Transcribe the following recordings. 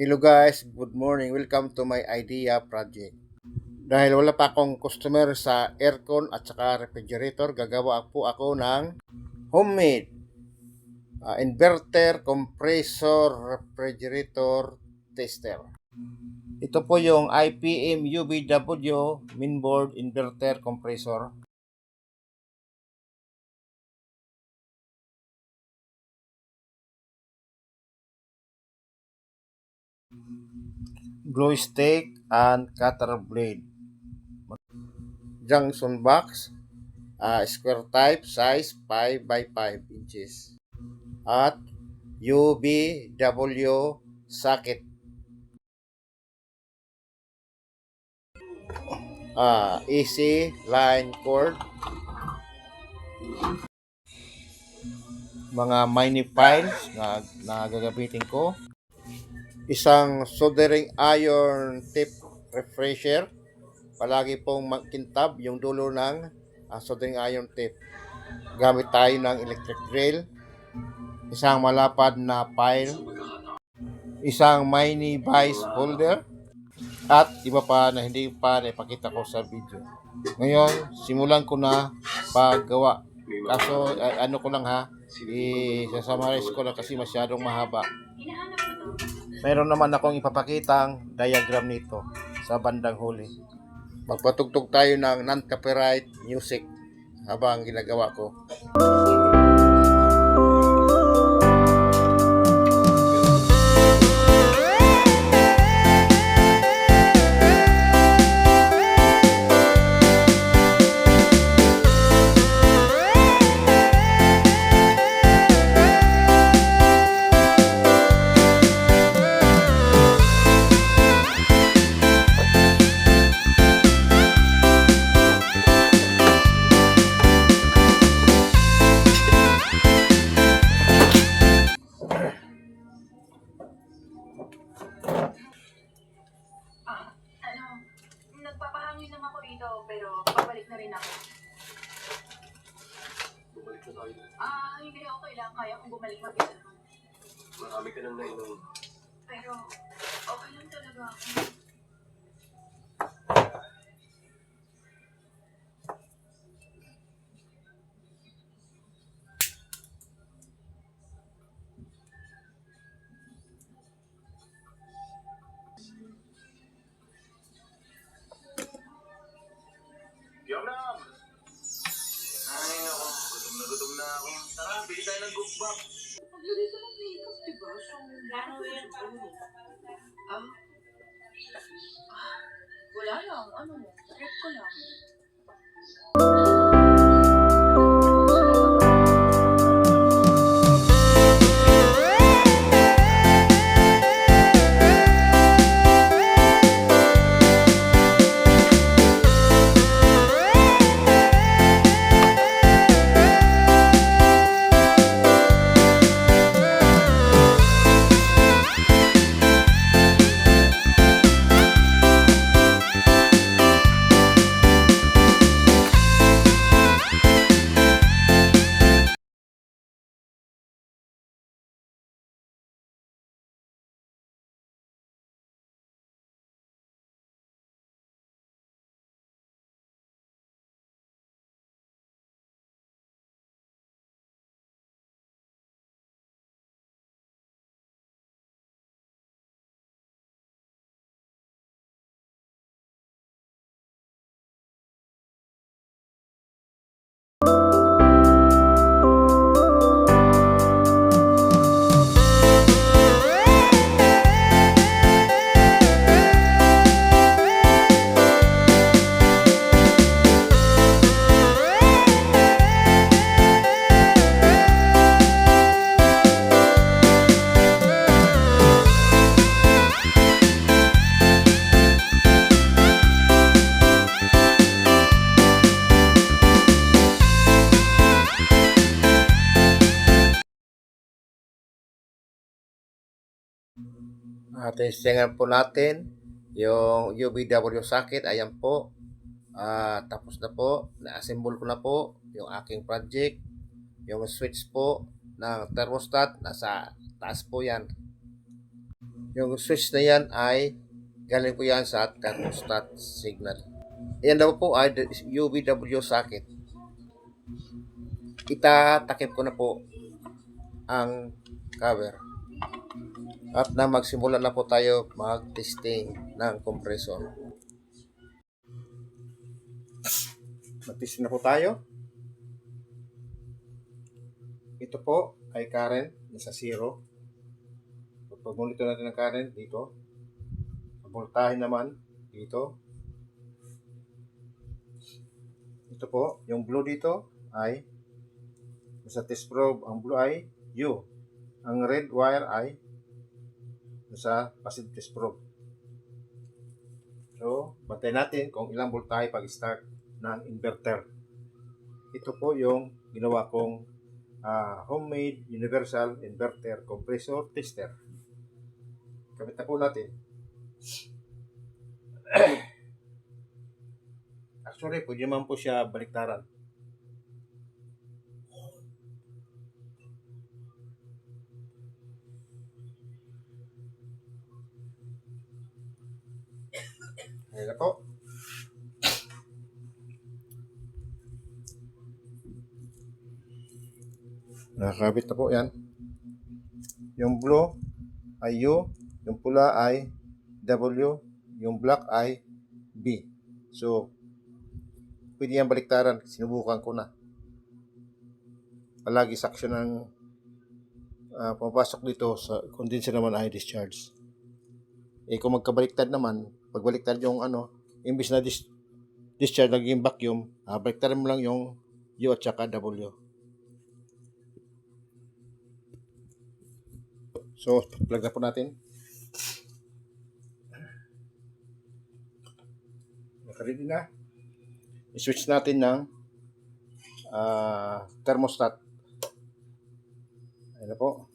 Hello guys, good morning. Welcome to my idea project. Dahil wala pa akong customer sa aircon at saka refrigerator, gagawa po ako ng homemade inverter, compressor, refrigerator, tester. Ito po yung IPM UBW mainboard inverter compressor. Glue stick and cutter blade. Junction box, square type, size 5 by 5 inches. At UBW socket, AC line cord, mga mini files na gagamitin ko, isang soldering iron tip refresher, palagi pong magkintab yung dulo ng soldering iron tip. Gamit tayo ng electric drill, isang malapad na file, isang mini vice holder, at iba pa na hindi pa naipakita ko sa video. Ngayon, simulan ko na paggawa. Kaso, ano ko lang ha, i-summarize ko lang kasi masyadong mahaba. Meron naman akong ipapakitang diagram nito sa bandang huli. Magpatugtog tayo ng non-copyright music habang ginagawa ko. Nagpapahangin lang ako rito, pero babalik na rin ako. Bumalik na tayo. Hindi okay lang. Kaya kong bumalik mag-isa. Marami ka nang nainom. Pero, okay lang talaga ako. Yonam! Ay, nako. Gutom na ako. Tara, bili tayo ng gukbak. Maglagay ka ng makeup, diba? So, ano yan? Wala lang. Script ko lang. Testingan po natin yung UBW socket. Ayan po. Tapos na po. Na-assemble ko na po yung aking project. Yung switch po ng thermostat. Nasa taas po yan. Yung switch na yan ay galing po yan sa thermostat signal. Yan daw po ay UVW socket. Itatakip ko na po ang cover. At na magsimula na po tayo mag-testing ng compressor. Mag-testing na po tayo. Ito po ay current, nasa 0. Pag-monitor natin ang current dito. Ang voltahe naman dito. Ito po, yung blue dito ay nasa test probe. Ang blue ay U. Ang red wire ay nasa passive test probe. So, bantayan natin kung ilang voltahe pag-start ng inverter. Ito po yung ginawa kong homemade universal inverter compressor tester. Gamit na po natin. Actually, pwede naman po siya baliktaran. Ayan na po. Nakakabit na po yan. Yung blue ay U, yung pula ay W, yung black ay B. So, pwede yan baliktaran. Sinubukan ko na. Palagi suction ng pumapasok dito sa condenser naman ay discharge. Kung magkabaliktad naman, pagbaliktad yung imbis na discharge naging vacuum, baliktaran mo lang yung U at saka W. So, plug na po natin. Naka-ready na. I-switch natin ng thermostat. Ayan na po.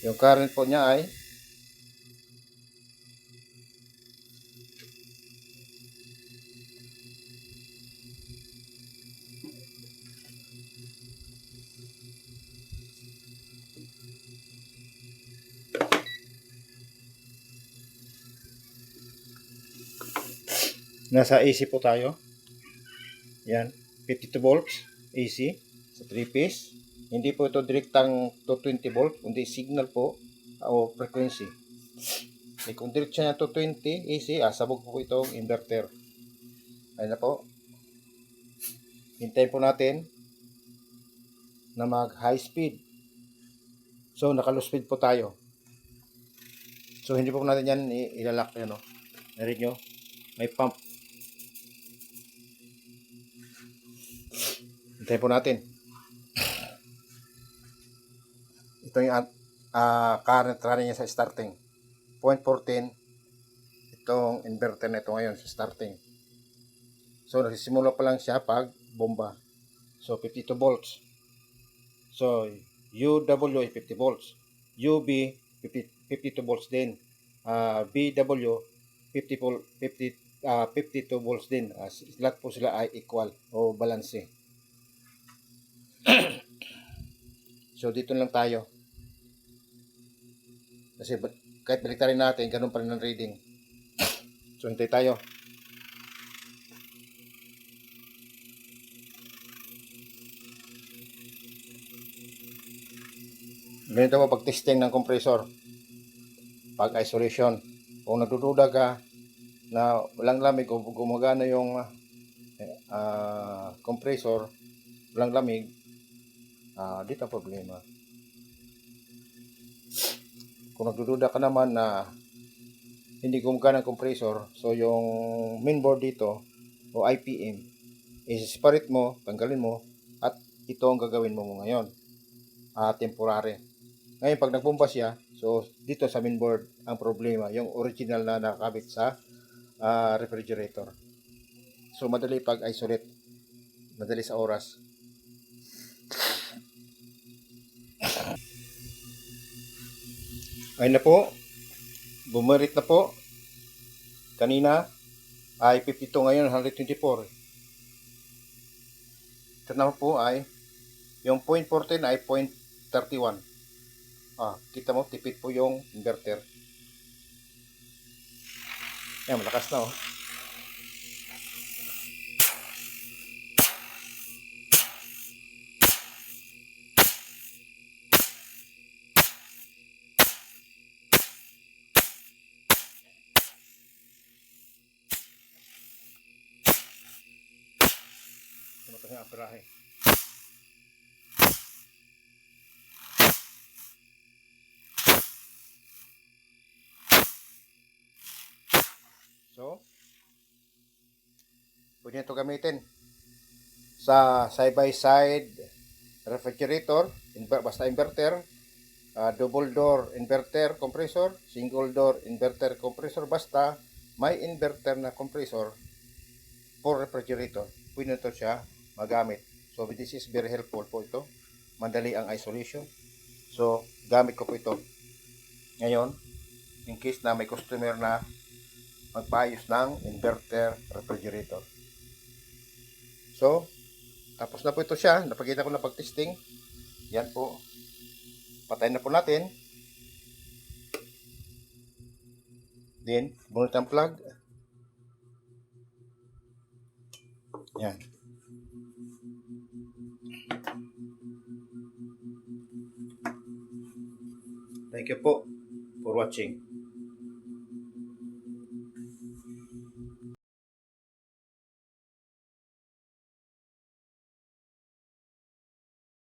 Yung current po niya ay nasa AC po tayo. Yan, 52 volts AC sa 3-phase. Hindi po ito direktang 220 volt, kundi signal po o frequency. Kung direct siya na 220 AC, sabog po itong inverter. Ayun na po. Hintayin po natin na mag high speed. So, naka low speed po tayo. So, hindi po natin yan ilalak. Yan o. Narinig nyo? May pump. Hintayin po natin. Ito yung current running niya sa starting. 0.14 itong inverter na ito ngayon sa starting. So, nagsisimula pa lang siya pag bomba. So, 52 volts. So, UW ay 50 volts. UB, 52 volts din. BW, 52 volts din. Lahat po sila ay equal o balance. So, dito lang tayo. Kasi kahit baliktarin natin, ganun pa rin ang reading. So, hintay tayo. Ganito po pag-testing ng compressor. Pag-isolation. Kung nagdududa ka na walang lamig o gumagana yung compressor, walang lamig, dito ang problema. Kung nagdududa ka naman na hindi gumagana ang compressor, so yung mainboard dito o IPM, i-separate mo, tanggalin mo, at ito ang gagawin mo ngayon. Temporary. Ngayon, pag nagbomba siya, so dito sa mainboard ang problema, yung original na nakakabit sa refrigerator. So madali pag-isolate, madali sa oras. Ayun na po, bumerit na po. Kanina ay 52, ngayon 124. Ito naman po ay yung 0.14 ay 0.31. Kita mo, tipid po yung inverter. Yan, malakas na oh. Ito yung aperahe. So, pwede ito gamitin sa side-by-side refrigerator, basta inverter, double door inverter compressor, single door inverter compressor, basta may inverter na compressor for refrigerator. Pwede ito siya magamit. So, this is very helpful po ito. Madali ang isolation. So, gamit ko po ito. Ngayon, in case na may customer na magpaayos ng inverter refrigerator. So, tapos na po ito siya. Napakita ko na pag-testing. Yan po. Patayin na po natin. Then, bunot ang plug. Yan. Thank you po for watching.